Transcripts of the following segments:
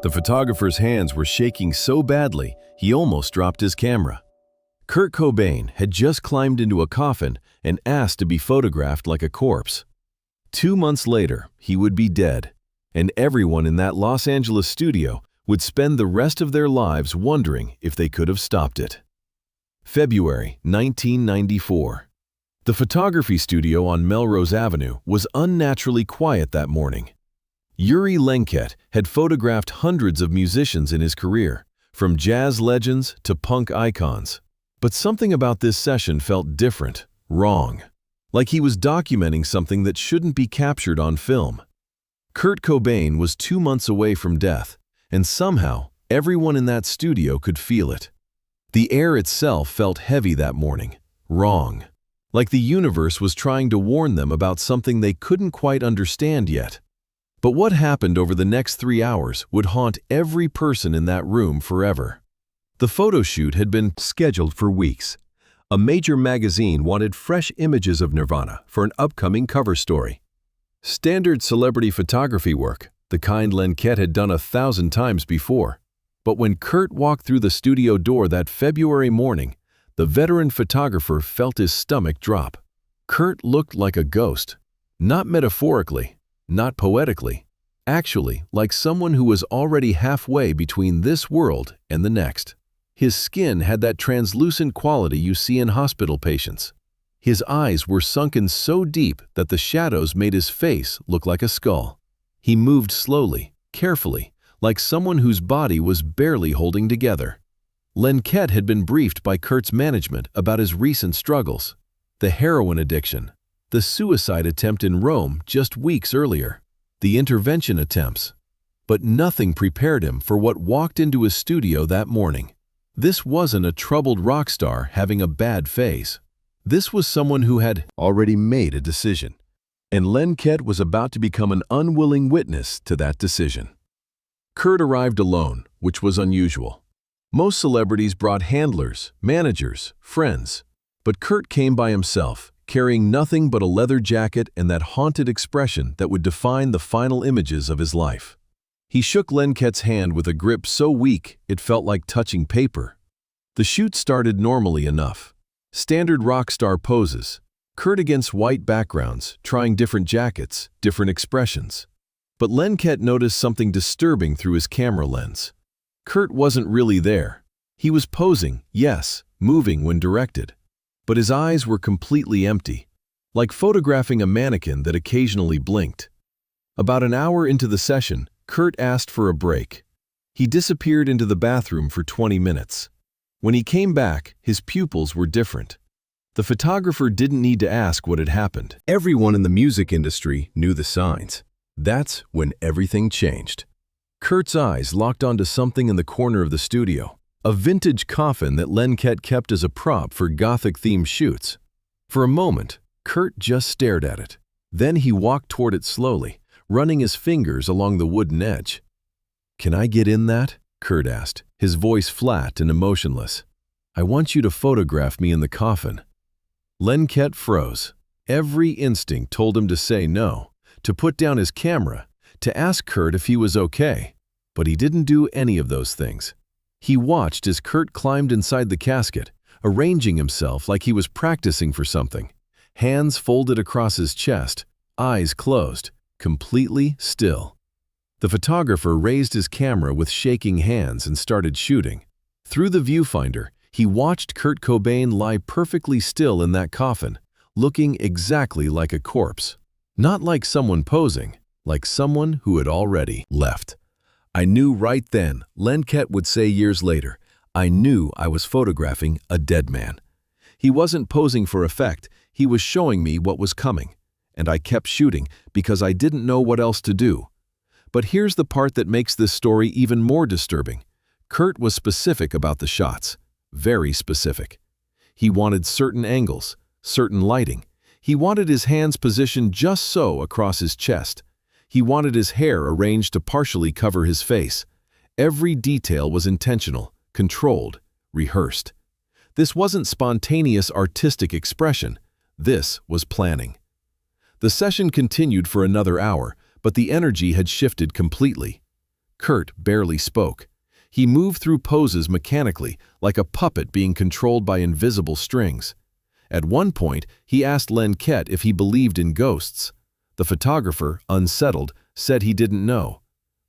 The photographer's hands were shaking so badly, he almost dropped his camera. Kurt Cobain had just climbed into a coffin and asked to be photographed like a corpse. 2 months later, he would be dead, and everyone in that Los Angeles studio would spend the rest of their lives wondering if they could have stopped it. February 1994. The photography studio on Melrose Avenue was unnaturally quiet that morning. Yuri Lenket had photographed hundreds of musicians in his career, from jazz legends to punk icons. But something about this session felt different, wrong. Like he was documenting something that shouldn't be captured on film. Kurt Cobain was 2 months away from death, and somehow everyone in that studio could feel it. The air itself felt heavy that morning, wrong. Like the universe was trying to warn them about something they couldn't quite understand yet. But what happened over the next 3 hours would haunt every person in that room forever. The photoshoot had been scheduled for weeks. A major magazine wanted fresh images of Nirvana for an upcoming cover story. Standard celebrity photography work, the kind Lenket had done 1,000 times before. But when Kurt walked through the studio door that February morning, the veteran photographer felt his stomach drop. Kurt looked like a ghost. Not metaphorically, not poetically. Actually, like someone who was already halfway between this world and the next. His skin had that translucent quality you see in hospital patients. His eyes were sunken so deep that the shadows made his face look like a skull. He moved slowly, carefully, like someone whose body was barely holding together. Lenket had been briefed by Kurt's management about his recent struggles, the heroin addiction, the suicide attempt in Rome just weeks earlier, the intervention attempts. But nothing prepared him for what walked into his studio that morning. This wasn't a troubled rock star having a bad phase. This was someone who had already made a decision, and Lenket was about to become an unwilling witness to that decision. Kurt arrived alone, which was unusual. Most celebrities brought handlers, managers, friends, but Kurt came by himself, carrying nothing but a leather jacket and that haunted expression that would define the final images of his life. He shook Lenket's hand with a grip so weak it felt like touching paper. The shoot started normally enough. Standard rock star poses, Kurt against white backgrounds, trying different jackets, different expressions. But Lenket noticed something disturbing through his camera lens. Kurt wasn't really there. He was posing, yes, moving when directed. But his eyes were completely empty, like photographing a mannequin that occasionally blinked. About an hour into the session, Kurt asked for a break. He disappeared into the bathroom for 20 minutes. When he came back, his pupils were different. The photographer didn't need to ask what had happened. Everyone in the music industry knew the signs. That's when everything changed. Kurt's eyes locked onto something in the corner of the studio, a vintage coffin that Lenket kept as a prop for Gothic-themed shoots. For a moment, Kurt just stared at it. Then he walked toward it slowly, running his fingers along the wooden edge. "Can I get in that?" Kurt asked, his voice flat and emotionless. "I want you to photograph me in the coffin." Lenket froze. Every instinct told him to say no, to put down his camera, to ask Kurt if he was okay. But he didn't do any of those things. He watched as Kurt climbed inside the casket, arranging himself like he was practicing for something. Hands folded across his chest, eyes closed, completely still. The photographer raised his camera with shaking hands and started shooting. Through the viewfinder, he watched Kurt Cobain lie perfectly still in that coffin, looking exactly like a corpse. Not like someone posing, like someone who had already left. "I knew right then," Lenket would say years later, "I knew I was photographing a dead man." He wasn't posing for effect, he was showing me what was coming. And I kept shooting because I didn't know what else to do. But here's the part that makes this story even more disturbing. Kurt was specific about the shots. Very specific. He wanted certain angles, certain lighting. He wanted his hands positioned just so across his chest. He wanted his hair arranged to partially cover his face. Every detail was intentional, controlled, rehearsed. This wasn't spontaneous artistic expression. This was planning. The session continued for another hour, but the energy had shifted completely. Kurt barely spoke. He moved through poses mechanically, like a puppet being controlled by invisible strings. At one point, he asked Lenket if he believed in ghosts. The photographer, unsettled, said he didn't know.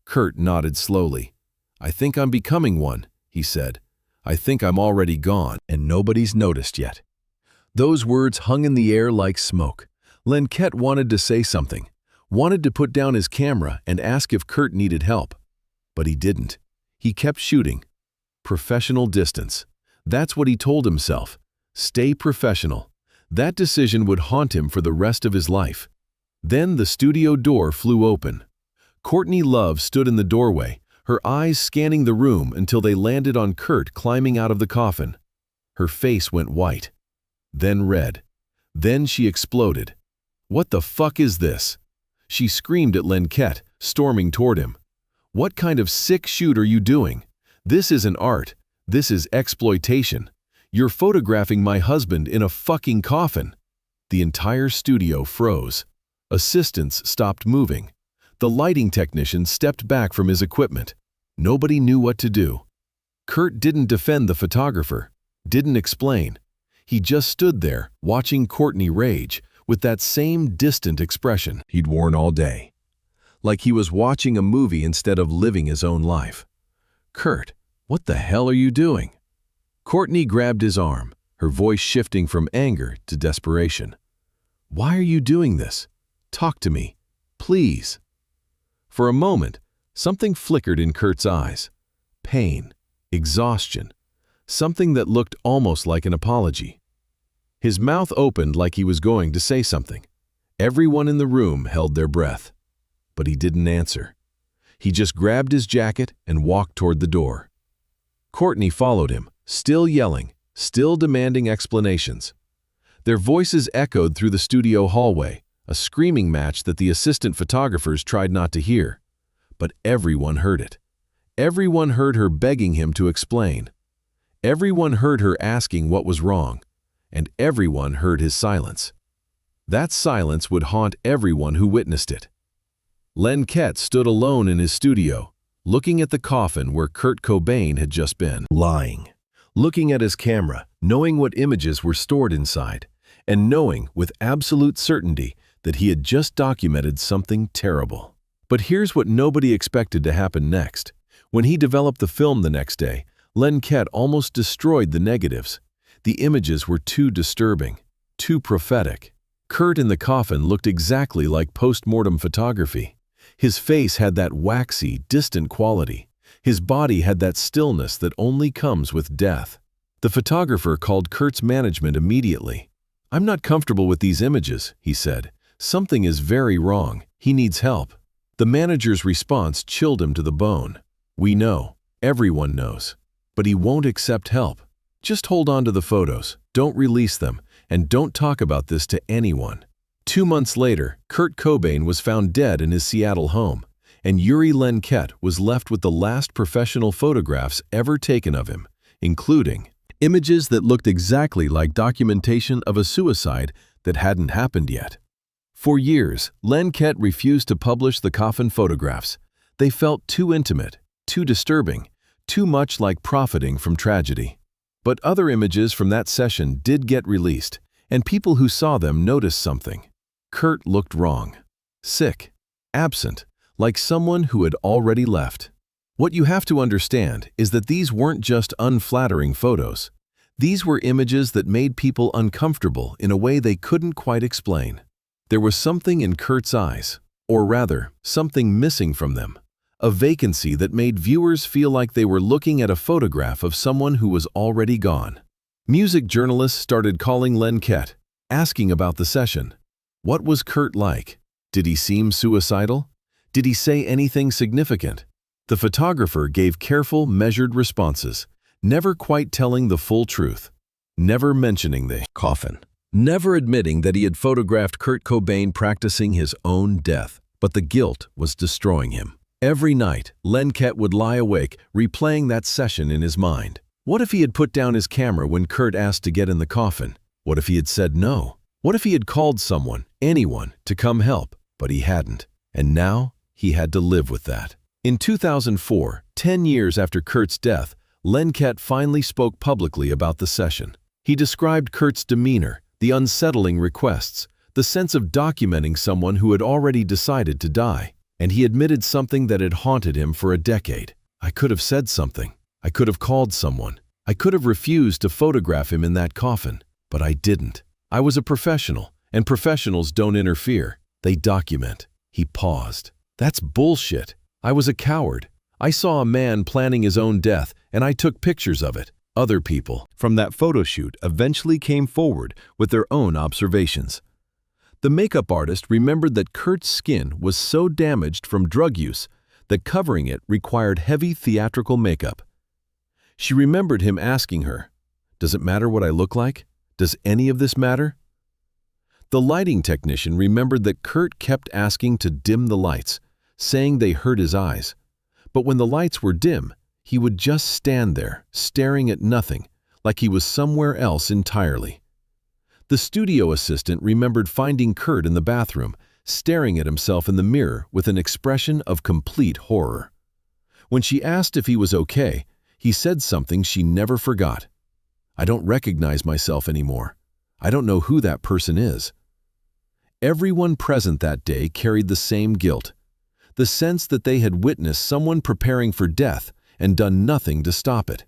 Kurt nodded slowly. "I think I'm becoming one," he said. "I think I'm already gone, and nobody's noticed yet." Those words hung in the air like smoke. Lenket wanted to say something, wanted to put down his camera and ask if Kurt needed help. But he didn't. He kept shooting. Professional distance. That's what he told himself. Stay professional. That decision would haunt him for the rest of his life. Then the studio door flew open. Courtney Love stood in the doorway, her eyes scanning the room until they landed on Kurt climbing out of the coffin. Her face went white, then red. Then she exploded. "What the fuck is this?" She screamed at Lenket, storming toward him. "What kind of sick shoot are you doing? This isn't art. This is exploitation. You're photographing my husband in a fucking coffin." The entire studio froze. Assistants stopped moving. The lighting technician stepped back from his equipment. Nobody knew what to do. Kurt didn't defend the photographer, didn't explain. He just stood there, watching Courtney rage, with that same distant expression he'd worn all day. Like he was watching a movie instead of living his own life. "Kurt, what the hell are you doing?" Courtney grabbed his arm, her voice shifting from anger to desperation. "Why are you doing this? Talk to me, please." For a moment, something flickered in Kurt's eyes. Pain, exhaustion, something that looked almost like an apology. His mouth opened like he was going to say something. Everyone in the room held their breath. But he didn't answer. He just grabbed his jacket and walked toward the door. Courtney followed him, still yelling, still demanding explanations. Their voices echoed through the studio hallway, a screaming match that the assistant photographers tried not to hear. But everyone heard it. Everyone heard her begging him to explain. Everyone heard her asking what was wrong, and everyone heard his silence. That silence would haunt everyone who witnessed it. Lenket stood alone in his studio, looking at the coffin where Kurt Cobain had just been lying, looking at his camera, knowing what images were stored inside, and knowing with absolute certainty that he had just documented something terrible. But here's what nobody expected to happen next. When he developed the film the next day, Lenket almost destroyed the negatives. The images were too disturbing, too prophetic. Kurt in the coffin looked exactly like post-mortem photography. His face had that waxy, distant quality. His body had that stillness that only comes with death. The photographer called Kurt's management immediately. "I'm not comfortable with these images," he said. "Something is very wrong. He needs help." The manager's response chilled him to the bone. "We know. Everyone knows. But he won't accept help. Just hold on to the photos, don't release them, and don't talk about this to anyone." 2 months later, Kurt Cobain was found dead in his Seattle home, and Yuri Lenket was left with the last professional photographs ever taken of him, including images that looked exactly like documentation of a suicide that hadn't happened yet. For years, Lenket refused to publish the coffin photographs. They felt too intimate, too disturbing, too much like profiting from tragedy. But other images from that session did get released, and people who saw them noticed something. Kurt looked wrong, sick, absent, like someone who had already left. What you have to understand is that these weren't just unflattering photos. These were images that made people uncomfortable in a way they couldn't quite explain. There was something in Kurt's eyes, or rather, something missing from them. A vacancy that made viewers feel like they were looking at a photograph of someone who was already gone. Music journalists started calling Lenket, asking about the session. What was Kurt like? Did he seem suicidal? Did he say anything significant? The photographer gave careful, measured responses, never quite telling the full truth, never mentioning the coffin, never admitting that he had photographed Kurt Cobain practicing his own death, but the guilt was destroying him. Every night, Lenket would lie awake, replaying that session in his mind. What if he had put down his camera when Kurt asked to get in the coffin? What if he had said no? What if he had called someone, anyone, to come help, but he hadn't? And now, he had to live with that. In 2004, 10 years after Kurt's death, Lenket finally spoke publicly about the session. He described Kurt's demeanor, the unsettling requests, the sense of documenting someone who had already decided to die, and he admitted something that had haunted him for a decade. "I could have said something. I could have called someone. I could have refused to photograph him in that coffin, but I didn't. I was a professional, and professionals don't interfere. They document." He paused. "That's bullshit. I was a coward. I saw a man planning his own death, and I took pictures of it." Other people from that photo shoot eventually came forward with their own observations. The makeup artist remembered that Kurt's skin was so damaged from drug use that covering it required heavy theatrical makeup. She remembered him asking her, "Does it matter what I look like? Does any of this matter?" The lighting technician remembered that Kurt kept asking to dim the lights, saying they hurt his eyes. But when the lights were dim, he would just stand there, staring at nothing, like he was somewhere else entirely. The studio assistant remembered finding Kurt in the bathroom, staring at himself in the mirror with an expression of complete horror. When she asked if he was okay, he said something she never forgot. "I don't recognize myself anymore. I don't know who that person is." Everyone present that day carried the same guilt, the sense that they had witnessed someone preparing for death and done nothing to stop it.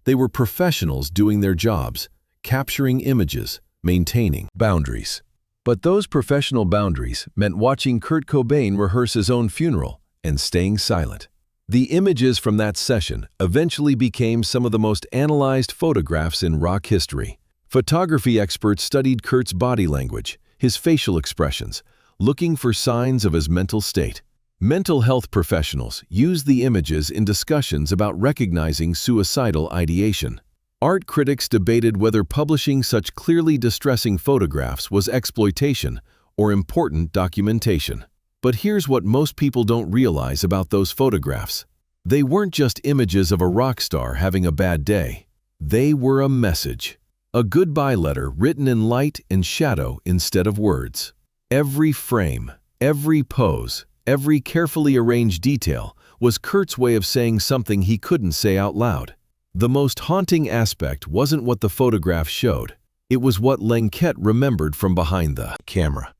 They were professionals doing their jobs, capturing images, maintaining boundaries. But those professional boundaries meant watching Kurt Cobain rehearse his own funeral and staying silent. The images from that session eventually became some of the most analyzed photographs in rock history. Photography experts studied Kurt's body language, his facial expressions, looking for signs of his mental state. Mental health professionals used the images in discussions about recognizing suicidal ideation. Art critics debated whether publishing such clearly distressing photographs was exploitation or important documentation. But here's what most people don't realize about those photographs. They weren't just images of a rock star having a bad day. They were a message. A goodbye letter written in light and shadow instead of words. Every frame, every pose, every carefully arranged detail was Kurt's way of saying something he couldn't say out loud. The most haunting aspect wasn't what the photograph showed. It was what Lenket remembered from behind the camera.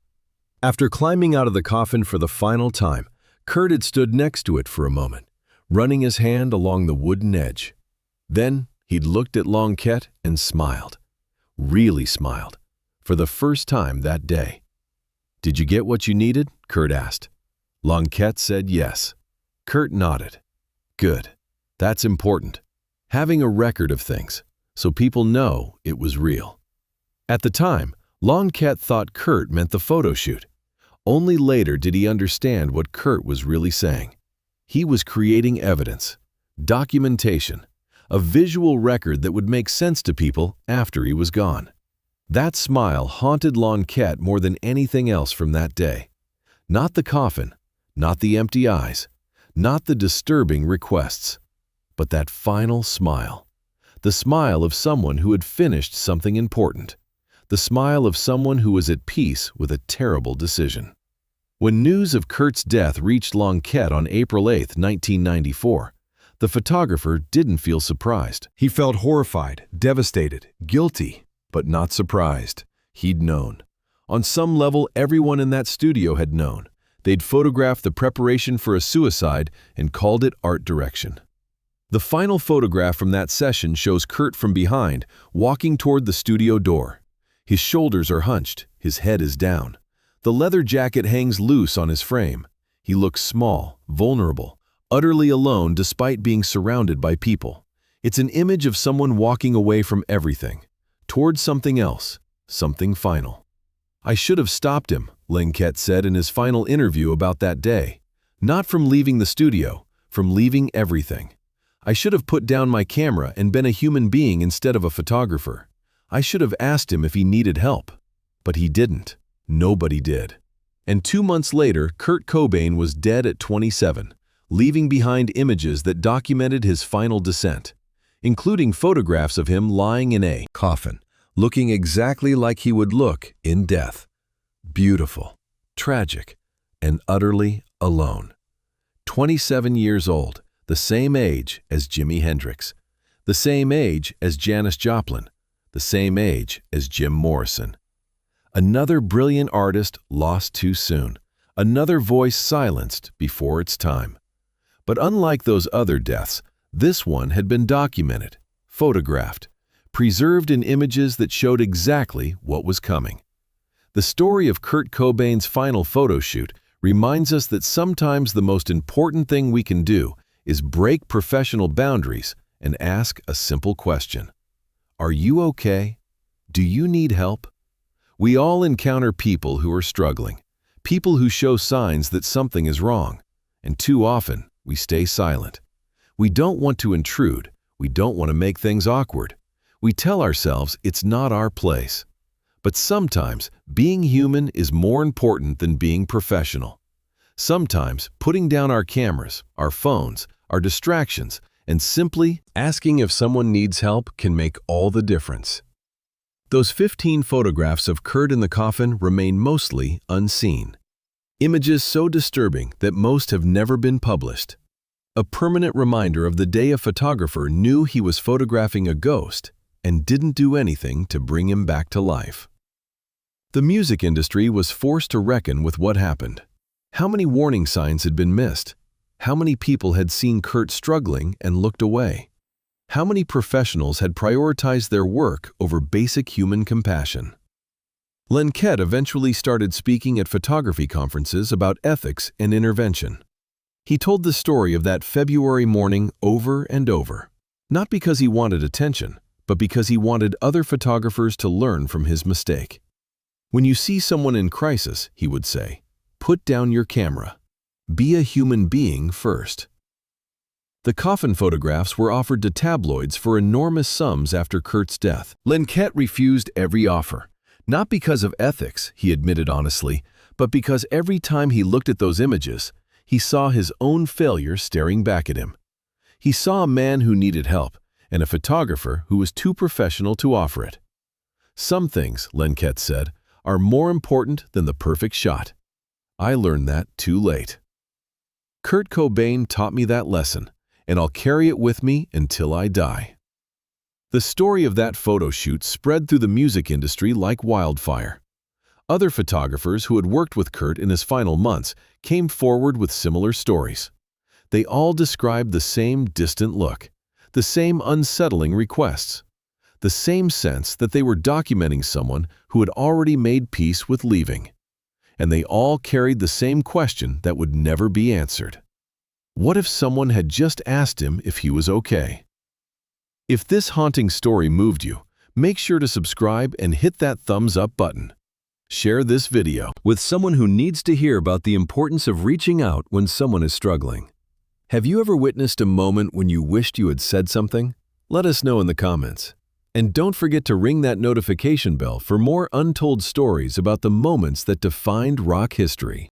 After climbing out of the coffin for the final time, Kurt had stood next to it for a moment, running his hand along the wooden edge. Then he'd looked at Lenket and smiled. Really smiled. For the first time that day. "Did you get what you needed?" Kurt asked. Lenket said yes. Kurt nodded. "Good. That's important. Having a record of things, so people know it was real." At the time, Lenket thought Kurt meant the photo shoot. Only later did he understand what Kurt was really saying. He was creating evidence, documentation, a visual record that would make sense to people after he was gone. That smile haunted Lenket more than anything else from that day. Not the coffin, not the empty eyes, not the disturbing requests, but that final smile. The smile of someone who had finished something important. The smile of someone who was at peace with a terrible decision. When news of Kurt's death reached Lenket on April 8, 1994, the photographer didn't feel surprised. He felt horrified, devastated, guilty, but not surprised. He'd known. On some level, everyone in that studio had known. They'd photographed the preparation for a suicide and called it art direction. The final photograph from that session shows Kurt from behind, walking toward the studio door. His shoulders are hunched, his head is down. The leather jacket hangs loose on his frame. He looks small, vulnerable, utterly alone despite being surrounded by people. It's an image of someone walking away from everything, toward something else, something final. "I should have stopped him," Lenket said in his final interview about that day. "Not from leaving the studio, from leaving everything. I should have put down my camera and been a human being instead of a photographer. I should have asked him if he needed help. But he didn't. Nobody did." And 2 months later, Kurt Cobain was dead at 27, leaving behind images that documented his final descent, including photographs of him lying in a coffin, looking exactly like he would look in death. Beautiful, tragic, and utterly alone. 27 years old, the same age as Jimi Hendrix, the same age as Janis Joplin, the same age as Jim Morrison. Another brilliant artist lost too soon, another voice silenced before its time. But unlike those other deaths, this one had been documented, photographed, preserved in images that showed exactly what was coming. The story of Kurt Cobain's final photo shoot reminds us that sometimes the most important thing we can do is break professional boundaries and ask a simple question. Are you okay? Do you need help? We all encounter people who are struggling, people who show signs that something is wrong, and too often we stay silent. We don't want to intrude. We don't want to make things awkward. We tell ourselves it's not our place. But sometimes being human is more important than being professional. Sometimes putting down our cameras, our phones, our distractions, and simply asking if someone needs help can make all the difference. Those 15 photographs of Kurt in the coffin remain mostly unseen. Images so disturbing that most have never been published. A permanent reminder of the day a photographer knew he was photographing a ghost and didn't do anything to bring him back to life. The music industry was forced to reckon with what happened. How many warning signs had been missed? How many people had seen Kurt struggling and looked away? How many professionals had prioritized their work over basic human compassion? Lenket eventually started speaking at photography conferences about ethics and intervention. He told the story of that February morning over and over, not because he wanted attention, but because he wanted other photographers to learn from his mistake. When you see someone in crisis, he would say, put down your camera. Be a human being first. The coffin photographs were offered to tabloids for enormous sums after Kurt's death. Lenket refused every offer, not because of ethics, he admitted honestly, but because every time he looked at those images, he saw his own failure staring back at him. He saw a man who needed help and a photographer who was too professional to offer it. Some things, Lenket said, are more important than the perfect shot. I learned that too late. Kurt Cobain taught me that lesson, and I'll carry it with me until I die. The story of that photo shoot spread through the music industry like wildfire. Other photographers who had worked with Kurt in his final months came forward with similar stories. They all described the same distant look, the same unsettling requests, the same sense that they were documenting someone who had already made peace with leaving. And they all carried the same question that would never be answered. What if someone had just asked him if he was okay? If this haunting story moved you, make sure to subscribe and hit that thumbs up button. Share this video with someone who needs to hear about the importance of reaching out when someone is struggling. Have you ever witnessed a moment when you wished you had said something? Let us know in the comments. And don't forget to ring that notification bell for more untold stories about the moments that defined rock history.